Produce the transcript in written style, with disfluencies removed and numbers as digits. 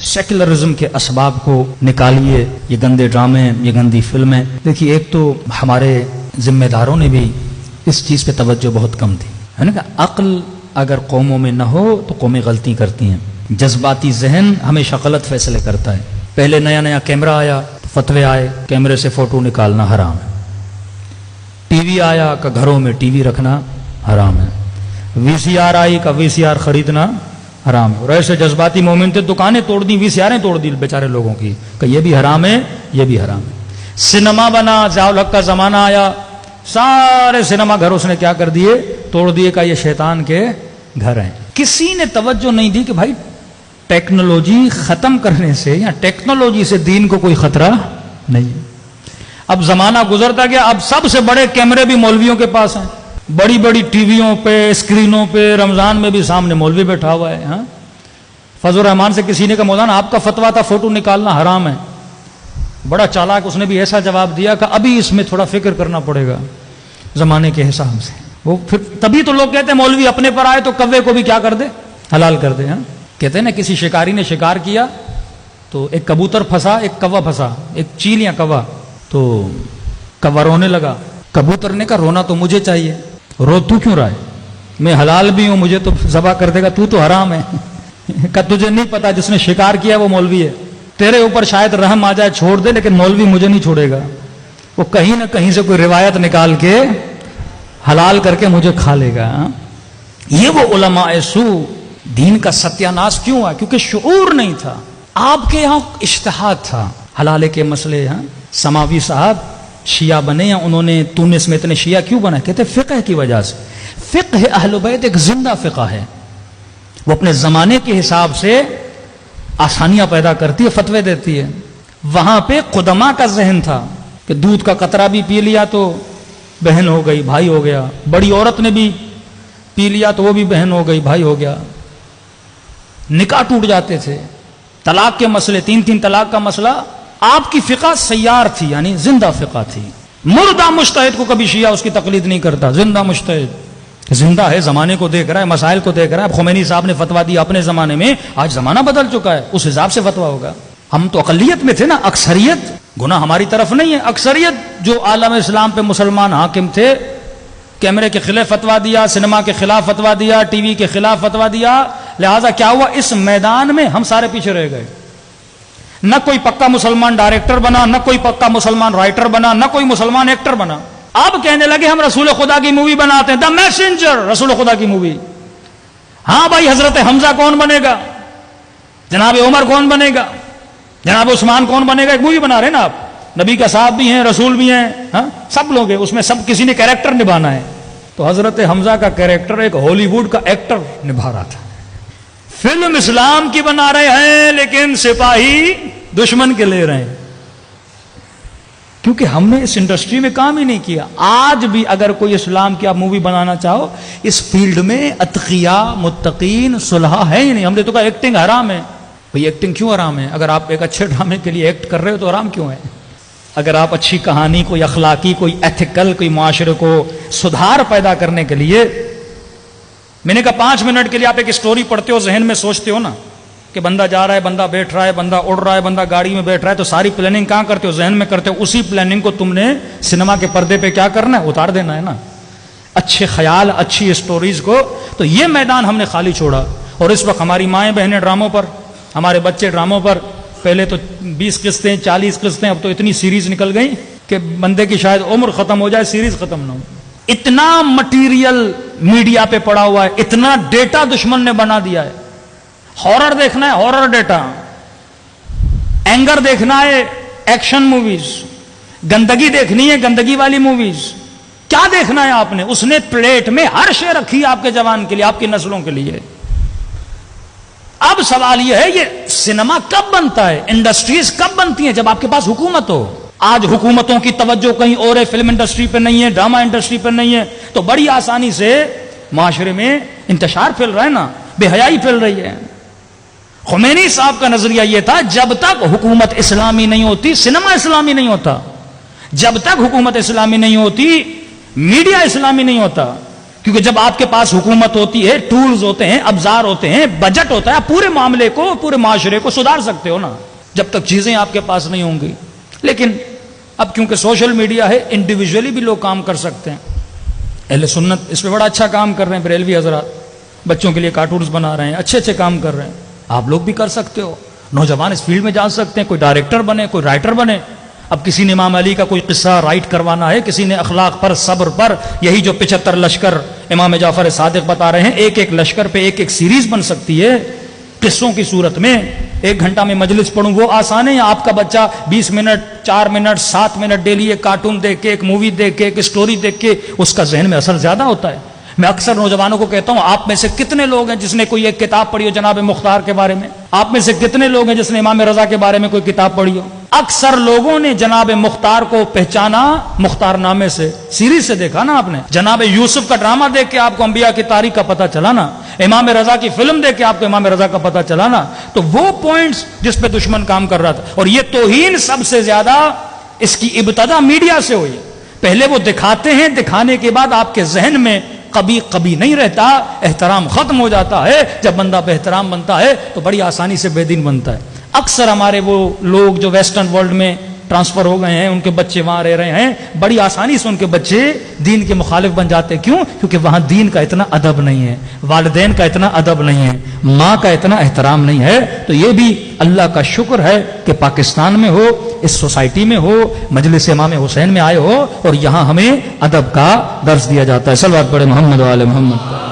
Secularism کے اسباب کو نکالیے، یہ گندے ڈرامے، یہ گندی فلمیں. دیکھیے ایک تو ہمارے ذمہ داروں نے بھی اس چیز پہ توجہ بہت کم دی ہے نا کہ عقل اگر قوموں میں نہ ہو تو قومیں غلطی کرتی ہیں. جذباتی ذہن ہمیشہ غلط فیصلے کرتا ہے. پہلے نیا نیا کیمرہ آیا، فتوے آئے کیمرے سے فوٹو نکالنا حرام ہے. ٹی وی آیا کہ گھروں میں ٹی وی رکھنا حرام ہے. وی سی آر آئی کا وی سی آر خریدنا حرام ہے. اور ایسے جذباتی مومن تھے دکانیں توڑ دی، وی سی آریں توڑ دی بیچارے لوگوں کی کہ یہ بھی حرام ہے یہ بھی حرام ہے. سنیما بنا، ضیاء الحق کا زمانہ آیا، سارے سنیما گھر اس نے کیا کر دیے؟ توڑ دیے کہ یہ شیطان کے گھر ہیں. کسی نے توجہ نہیں دی کہ بھائی ٹیکنالوجی ختم کرنے سے یا ٹیکنالوجی سے دین کو کوئی خطرہ نہیں. اب زمانہ گزرتا گیا، اب سب سے بڑے کیمرے بھی مولویوں کے پاس ہیں. بڑی بڑی ٹی ویوں پہ، اسکرینوں پہ، رمضان میں بھی سامنے مولوی بیٹھا ہوا ہے. ہاں فضل الرحمان سے کسی نے کہا مولانا آپ کا فتویٰ تھا فوٹو نکالنا حرام ہے. بڑا چالاک اس نے بھی ایسا جواب دیا کہ ابھی اس میں تھوڑا فکر کرنا پڑے گا زمانے کے حساب سے. وہ پھر تبھی تو لوگ کہتے ہیں مولوی اپنے پر آئے تو کوے کو بھی کیا کر دے؟ حلال کر دے. ہاں کہتے ہیں نا کسی شکاری نے شکار کیا تو ایک کبوتر پھنسا، ایک کوا پھنسا، ایک چیل یا کوا. تو کوا رونے لگا. کبوتر نے کہا رونا تو مجھے چاہیے، رو تو کیوں رہا ہے؟ میں حلال بھی ہوں، مجھے تو ذبح کر دے گا، تو حرام ہے. کہ تجھے نہیں پتا جس نے شکار کیا وہ مولوی ہے، تیرے اوپر شاید رحم آ جائے چھوڑ دے، لیکن مولوی مجھے نہیں چھوڑے گا. وہ کہیں نہ کہیں سے کوئی روایت نکال کے حلال کر کے مجھے کھا لے گا. یہ وہ علماء سو. دین کا ستیاناش کیوں ہوا؟ کیونکہ شعور نہیں تھا. آپ کے یہاں اجتہاد تھا حلالے کے مسئلے. ہاں سماوی صاحب شیعہ بنے یا انہوں نے تونس میں اتنے شیعہ کیوں بنا؟ کہتے فقہ کی وجہ سے. فقہ اہل بیت ایک زندہ فقہ ہے، وہ اپنے زمانے کے حساب سے آسانیاں پیدا کرتی ہے، فتوے دیتی ہے. وہاں پہ قدما کا ذہن تھا کہ دودھ کا قطرہ بھی پی لیا تو بہن ہو گئی بھائی ہو گیا، بڑی عورت نے بھی پی لیا تو وہ بھی بہن ہو گئی بھائی ہو گیا. نکاح ٹوٹ جاتے تھے. طلاق کے مسئلے، 3 طلاق کا مسئلہ، آپ کی فقہ سیار تھی، یعنی زندہ فقہ تھی. مردہ مجتہد کو کبھی شیعہ اس کی تقلید نہیں کرتا. زندہ مجتہد زندہ ہے، زمانے کو دیکھ رہا ہے، مسائل کو دیکھ رہا ہے. اب خمینی صاحب نے فتویٰ دیا اپنے زمانے میں، آج زمانہ بدل چکا ہے، اس حساب سے فتویٰ ہوگا. ہم تو اقلیت میں تھے نا، اکثریت گناہ ہماری طرف نہیں ہے. اکثریت جو عالم اسلام پہ مسلمان حاکم تھے، کیمرے کے خلاف فتویٰ دیا، سنیما کے خلاف فتویٰ دیا، ٹی وی کے خلاف فتویٰ دیا. لہذا کیا ہوا؟ اس میدان میں ہم سارے پیچھے رہ گئے. نہ کوئی پکا مسلمان ڈائریکٹر بنا، نہ کوئی پکا مسلمان رائٹر بنا، نہ کوئی مسلمان ایکٹر بنا. اب کہنے لگے ہم رسول خدا کی مووی بناتے ہیں، دا میسنجر، رسول خدا کی مووی. ہاں بھائی حضرت حمزہ کون بنے گا، جناب عمر کون بنے گا، جناب عثمان کون بنے گا؟ ایک مووی بنا رہے نا آپ. نبی کا صاحب بھی ہیں، رسول بھی ہیں، ہاں سب لوگ ہیں اس میں، سب کسی نے کیریکٹر نبھانا ہے. تو حضرت حمزہ کا کیریکٹر ایک ہالی ووڈ کا ایکٹر نبھا رہا تھا. فلم اسلام کی بنا رہے ہیں لیکن سپاہی دشمن کے لے رہے ہیں، کیونکہ ہم نے اس انڈسٹری میں کام ہی نہیں کیا. آج بھی اگر کوئی اسلام کی آپ مووی بنانا چاہو، اس فیلڈ میں اتقیاء متقین صلحاء ہے ہی نہیں. ہم نے تو کہا ایکٹنگ حرام ہے. بھئی ایکٹنگ کیوں حرام ہے؟ اگر آپ ایک اچھے ڈرامے کے لیے ایکٹ کر رہے ہو تو حرام کیوں ہے؟ اگر آپ اچھی کہانی، کوئی اخلاقی، کوئی ایتھیکل، کوئی معاشرے کو سدھار پیدا کرنے کے لیے، میں نے کہا 5 منٹ کے لیے آپ ایک سٹوری پڑھتے ہو، ذہن میں سوچتے ہو نا کہ بندہ جا رہا ہے، بندہ بیٹھ رہا ہے، بندہ اڑ رہا ہے، بندہ گاڑی میں بیٹھ رہا ہے، تو ساری پلاننگ کہاں کرتے ہو؟ ذہن میں کرتے ہو. اسی پلاننگ کو تم نے سنیما کے پردے پہ کیا کرنا ہے؟ اتار دینا ہے نا. اچھے خیال، اچھی سٹوریز کو. تو یہ میدان ہم نے خالی چھوڑا. اور اس وقت ہماری مائیں بہنیں ڈراموں پر، ہمارے بچے ڈراموں پر. پہلے تو 20 قسطیں 40 قسطیں، اب تو اتنی سیریز نکل گئی کہ بندے کی شاید عمر ختم ہو جائے سیریز ختم نہ ہو. اتنا مٹیریل میڈیا پہ پڑا ہوا ہے، اتنا ڈیٹا دشمن نے بنا دیا ہے. ہارر دیکھنا ہے، ہارر ڈیٹا. اینگر دیکھنا ہے، ایکشن موویز. گندگی دیکھنی ہے، گندگی والی موویز. کیا دیکھنا ہے آپ نے؟ اس نے پلیٹ میں ہر شے رکھی آپ کے جوان کے لیے، آپ کی نسلوں کے لیے. اب سوال یہ ہے، یہ سنیما کب بنتا ہے، انڈسٹریز کب بنتی ہیں؟ جب آپ کے پاس حکومت ہو. آج حکومتوں کی توجہ کہیں اور ہے، فلم انڈسٹری پہ نہیں ہے، ڈرامہ انڈسٹری پہ نہیں ہے، تو بڑی آسانی سے معاشرے میں انتشار پھیل رہا ہے نا، بے حیائی پھیل رہی ہے. خمینی صاحب کا نظریہ یہ تھا، جب تک حکومت اسلامی نہیں ہوتی سنیما اسلامی نہیں ہوتا. جب تک حکومت اسلامی نہیں ہوتی میڈیا اسلامی نہیں ہوتا. کیونکہ جب آپ کے پاس حکومت ہوتی ہے، ٹولز ہوتے ہیں، ابزار ہوتے ہیں، بجٹ ہوتا ہے، آپ پورے معاملے کو، پورے معاشرے کو سدھار سکتے ہو نا، جب تک چیزیں آپ کے پاس نہیں ہوں گی۔ لیکن اب کیونکہ سوشل میڈیا ہے، انڈیویجولی بھی لوگ کام کر سکتے ہیں۔ اہل سنت اس پہ بڑا اچھا کام کر رہے ہیں، بریلوی حضرات بچوں کے لیے کارٹونز بنا رہے ہیں، اچھے اچھے کام کر رہے ہیں، آپ لوگ بھی کر سکتے ہو، نوجوان اس فیلڈ میں جا سکتے ہیں، کوئی ڈائریکٹر بنے، کوئی رائٹر بنے۔ اب کسی نے امام علی کا کوئی قصہ رائٹ کروانا ہے، کسی نے اخلاق پر، صبر پر، یہی جو 75 لشکر امام جعفر صادق بتا رہے ہیں، ایک ایک لشکر پہ ایک ایک سیریز بن سکتی ہے قصوں کی صورت میں۔ 1 گھنٹہ میں مجلس پڑھوں وہ آسان ہے، یا آپ کا بچہ 20 منٹ، 4 منٹ، 7 منٹ ڈیلی ایک کارٹون دیکھ کے، ایک مووی دیکھ کے، ایک سٹوری دیکھ کے اس کا ذہن میں اثر زیادہ ہوتا ہے۔ میں اکثر نوجوانوں کو کہتا ہوں، آپ میں سے کتنے لوگ ہیں جس نے کوئی ایک کتاب پڑھی ہو جناب مختار کے بارے میں؟ آپ میں سے کتنے لوگ ہیں جس نے امام رضا کے بارے میں کوئی کتاب پڑھی ہو؟ اکثر لوگوں نے جناب مختار کو پہچانا مختار نامے سے، سیریز سے دیکھا نا آپ نے۔ جناب یوسف کا ڈرامہ دیکھ کے آپ کو انبیاء کی تاریخ کا پتہ چلا نا، امام رضا کی فلم دیکھ کے آپ کو امام رضا کا پتہ چلا نا۔ تو وہ پوائنٹس جس پہ دشمن کام کر رہا تھا، اور یہ توہین سب سے زیادہ اس کی ابتدا میڈیا سے ہوئی۔ پہلے وہ دکھاتے ہیں، دکھانے کے بعد آپ کے ذہن میں کبھی نہیں رہتا، احترام ختم ہو جاتا ہے۔ جب بندہ بے احترام بنتا ہے تو بڑی آسانی سے بے دین بنتا ہے۔ اکثر ہمارے وہ لوگ جو ویسٹرن ورلڈ میں ٹرانسفر ہو گئے ہیں، ان کے بچے وہاں رہ رہے ہیں، بڑی آسانی سے ان کے بچے دین کے مخالف بن جاتے ہیں۔ کیوں؟ کیونکہ وہاں دین کا اتنا ادب نہیں ہے، والدین کا اتنا ادب نہیں ہے، ماں کا اتنا احترام نہیں ہے۔ تو یہ بھی اللہ کا شکر ہے کہ پاکستان میں ہو، اس سوسائٹی میں ہو، مجلس امام حسین میں آئے ہو، اور یہاں ہمیں ادب کا درس دیا جاتا ہے۔ صلوات پڑھے محمد و آل محمد۔